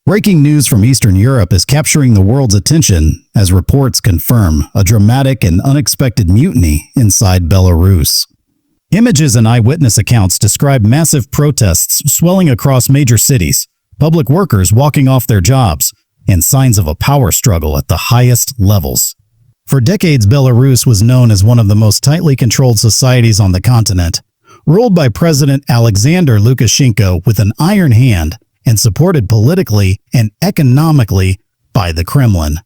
Breaking news from Eastern Europe is capturing the world's attention as reports confirm a dramatic and unexpected mutiny inside Belarus. Images and eyewitness accounts describe massive protests swelling across major cities, public workers walking off their jobs, and signs of a power struggle at the highest levels. For decades, Belarus was known as one of the most tightly controlled societies on the continent, ruled by President Alexander Lukashenko with an iron hand and supported politically and economically by the Kremlin.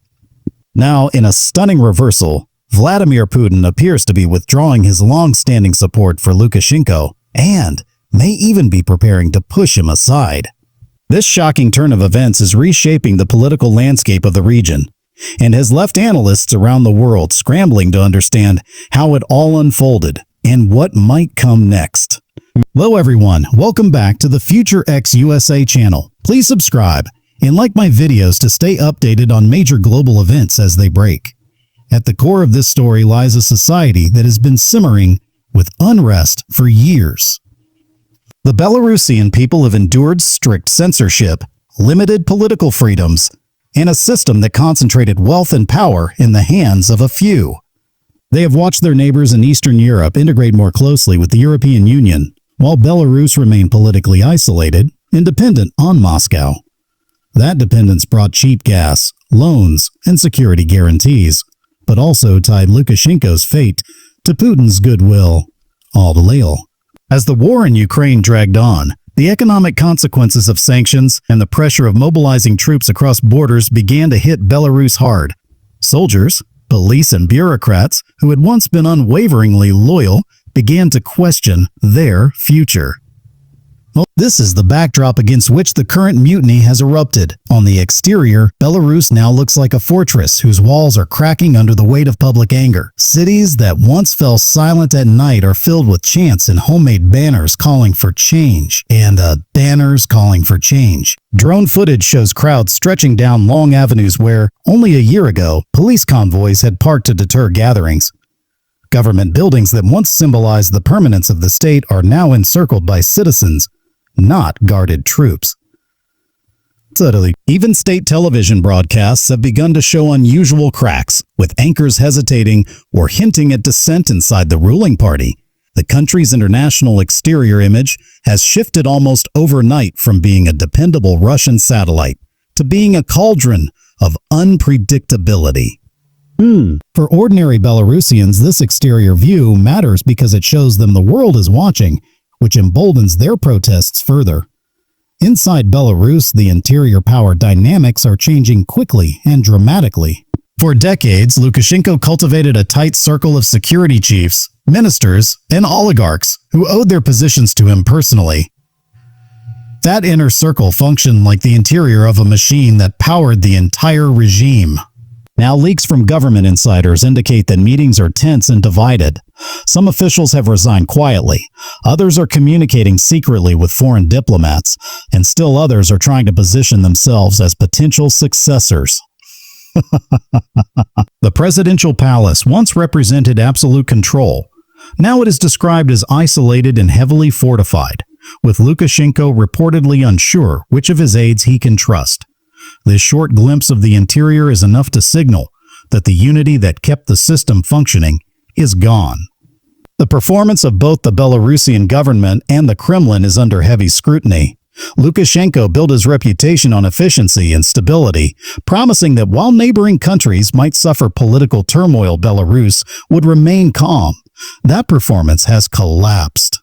Now, in a stunning reversal, Vladimir Putin appears to be withdrawing his long-standing support for Lukashenko and may even be preparing to push him aside. This shocking turn of events is reshaping the political landscape of the region and has left analysts around the world scrambling to understand how it all unfolded and what might come next. Hello everyone, welcome back to the Future X USA channel. Please subscribe and like my videos to stay updated on major global events as they break. At the core of this story lies a society that has been simmering with unrest for years. The Belarusian people have endured strict censorship, limited political freedoms, and a system that concentrated wealth and power in the hands of a few. They have watched their neighbors in Eastern Europe integrate more closely with the European Union, while Belarus remained politically isolated and dependent on Moscow. That dependence brought cheap gas, loans, and security guarantees, but also tied Lukashenko's fate to Putin's goodwill. All the while, as the war in Ukraine dragged on, the economic consequences of sanctions and the pressure of mobilizing troops across borders began to hit Belarus hard. Soldiers, police, and bureaucrats who had once been unwaveringly loyal began to question their future. Well, this is the backdrop against which the current mutiny has erupted. On the exterior, Belarus now looks like a fortress whose walls are cracking under the weight of public anger. Cities that once fell silent at night are filled with chants and homemade banners calling for change. Banners calling for change. Drone footage shows crowds stretching down long avenues where, only a year ago, police convoys had parked to deter gatherings. Government buildings that once symbolized the permanence of the state are now encircled by citizens, not guarded troops. Suddenly, even state television broadcasts have begun to show unusual cracks, with anchors hesitating or hinting at dissent inside the ruling party. The country's international exterior image has shifted almost overnight from being a dependable Russian satellite to being a cauldron of unpredictability. For ordinary Belarusians, this exterior view matters because it shows them the world is watching, which emboldens their protests further. Inside Belarus, the interior power dynamics are changing quickly and dramatically. For decades, Lukashenko cultivated a tight circle of security chiefs, ministers, and oligarchs who owed their positions to him personally. That inner circle functioned like the interior of a machine that powered the entire regime. Now, leaks from government insiders indicate that meetings are tense and divided. Some officials have resigned quietly, others are communicating secretly with foreign diplomats, and still others are trying to position themselves as potential successors. The presidential palace once represented absolute control. Now it is described as isolated and heavily fortified, with Lukashenko reportedly unsure which of his aides he can trust. This short glimpse of the interior is enough to signal that the unity that kept the system functioning is gone. The performance of both the Belarusian government and the Kremlin is under heavy scrutiny. Lukashenko built his reputation on efficiency and stability, promising that while neighboring countries might suffer political turmoil, Belarus would remain calm. That performance has collapsed.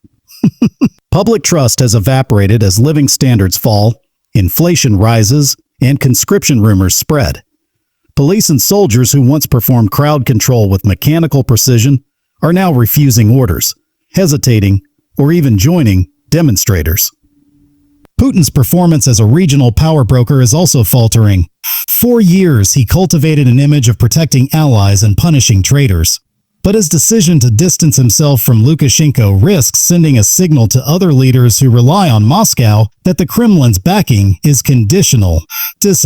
Public trust has evaporated as living standards fall, inflation rises, and conscription rumors spread. Police and soldiers who once performed crowd control with mechanical precision are now refusing orders, hesitating, or even joining demonstrators. Putin's performance as a regional power broker is also faltering. For years, he cultivated an image of protecting allies and punishing traitors. But his decision to distance himself from Lukashenko risks sending a signal to other leaders who rely on Moscow that the Kremlin's backing is conditional. This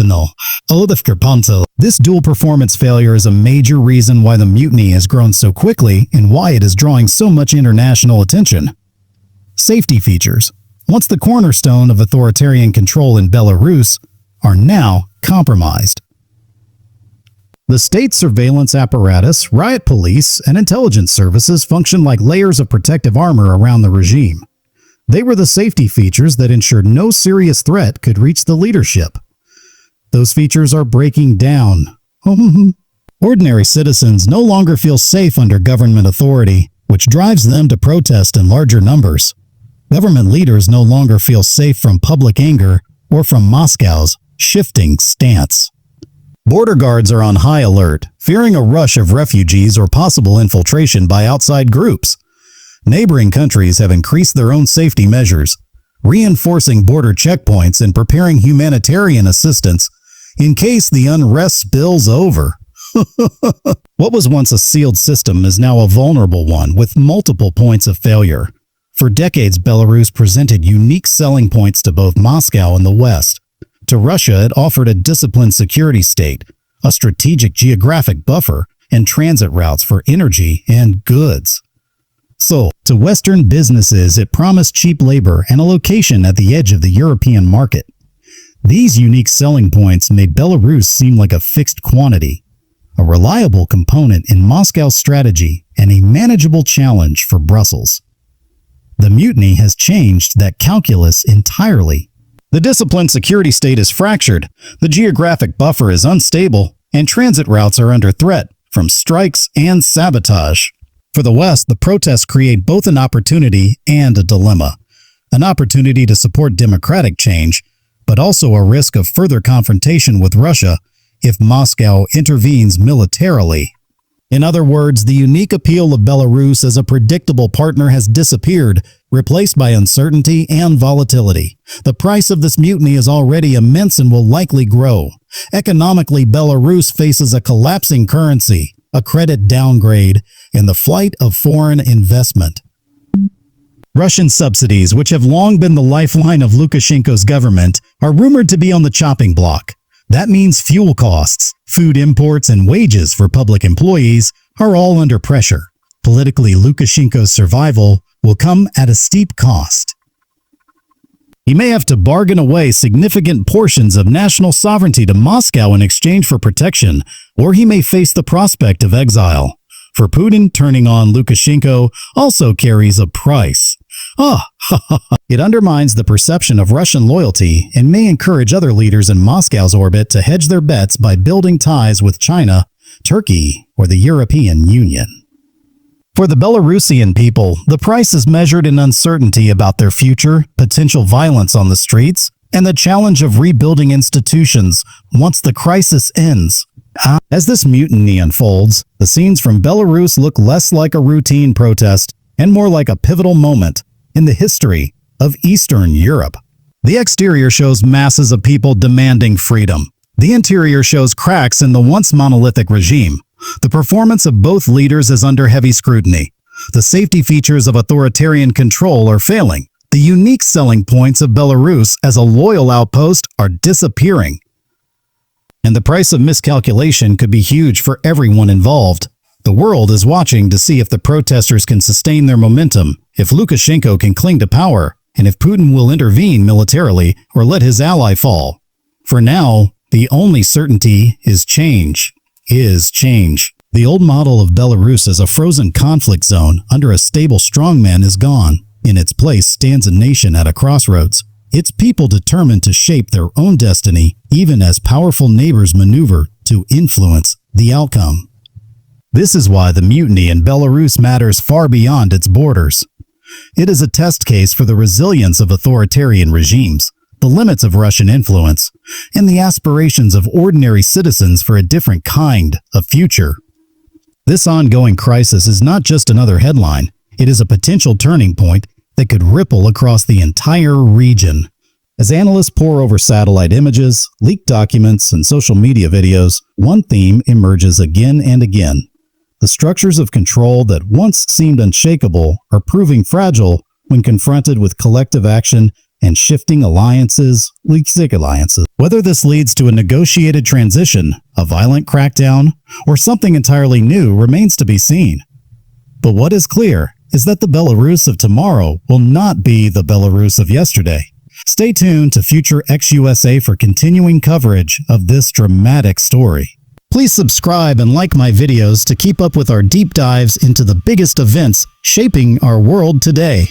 dual performance failure is a major reason why the mutiny has grown so quickly and why it is drawing so much international attention. Safety features. Once the cornerstone of authoritarian control in Belarus, are now compromised. The state surveillance apparatus, riot police, and intelligence services function like layers of protective armor around the regime. They were the safety features that ensured no serious threat could reach the leadership. Those features are breaking down. Ordinary citizens no longer feel safe under government authority, which drives them to protest in larger numbers. Government leaders no longer feel safe from public anger or from Moscow's shifting stance. Border guards are on high alert, fearing a rush of refugees or possible infiltration by outside groups. Neighboring countries have increased their own safety measures, reinforcing border checkpoints and preparing humanitarian assistance in case the unrest spills over. What was once a sealed system is now a vulnerable one with multiple points of failure. For decades, Belarus presented unique selling points to both Moscow and the West. To Russia, it offered a disciplined security state, a strategic geographic buffer, and transit routes for energy and goods. So, to Western businesses, it promised cheap labor and a location at the edge of the European market. These unique selling points made Belarus seem like a fixed quantity, a reliable component in Moscow's strategy and a manageable challenge for Brussels. The mutiny has changed that calculus entirely. The disciplined security state is fractured, the geographic buffer is unstable, and transit routes are under threat from strikes and sabotage. For the West, the protests create both an opportunity and a dilemma. An opportunity to support democratic change, but also a risk of further confrontation with Russia if Moscow intervenes militarily. In other words, the unique appeal of Belarus as a predictable partner has disappeared, replaced by uncertainty and volatility. The price of this mutiny is already immense and will likely grow. Economically, Belarus faces a collapsing currency, a credit downgrade, and the flight of foreign investment. Russian subsidies, which have long been the lifeline of Lukashenko's government, are rumored to be on the chopping block. That means fuel costs, food imports, and wages for public employees are all under pressure. Politically, Lukashenko's survival will come at a steep cost. He may have to bargain away significant portions of national sovereignty to Moscow in exchange for protection, or he may face the prospect of exile. For Putin, turning on Lukashenko also carries a price. It undermines the perception of Russian loyalty and may encourage other leaders in Moscow's orbit to hedge their bets by building ties with China, Turkey, or the European Union. For the Belarusian people, the price is measured in uncertainty about their future, potential violence on the streets, and the challenge of rebuilding institutions once the crisis ends. As this mutiny unfolds, the scenes from Belarus look less like a routine protest and more like a pivotal moment in the history of Eastern Europe. The exterior shows masses of people demanding freedom. The interior shows cracks in the once monolithic regime. The performance of both leaders is under heavy scrutiny. The safety features of authoritarian control are failing. The unique selling points of Belarus as a loyal outpost are disappearing. And the price of miscalculation could be huge for everyone involved. The world is watching to see if the protesters can sustain their momentum, if Lukashenko can cling to power, and if Putin will intervene militarily or let his ally fall. For now, the only certainty is change. The old model of Belarus as a frozen conflict zone under a stable strongman is gone. In its place stands a nation at a crossroads. Its people determined to shape their own destiny, even as powerful neighbors maneuver to influence the outcome. This is why the mutiny in Belarus matters far beyond its borders. It is a test case for the resilience of authoritarian regimes, the limits of Russian influence, and the aspirations of ordinary citizens for a different kind of future. This ongoing crisis is not just another headline, it is a potential turning point that could ripple across the entire region. As analysts pore over satellite images, leaked documents, and social media videos, one theme emerges again and again. The structures of control that once seemed unshakable are proving fragile when confronted with collective action and shifting alliances. Whether this leads to a negotiated transition, a violent crackdown, or something entirely new remains to be seen. But what is clear is that the Belarus of tomorrow will not be the Belarus of yesterday. Stay tuned to Future XUSA for continuing coverage of this dramatic story. Please subscribe and like my videos to keep up with our deep dives into the biggest events shaping our world today.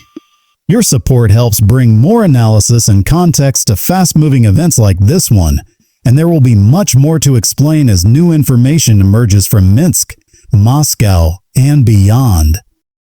Your support helps bring more analysis and context to fast-moving events like this one, and there will be much more to explain as new information emerges from Minsk, Moscow, and beyond.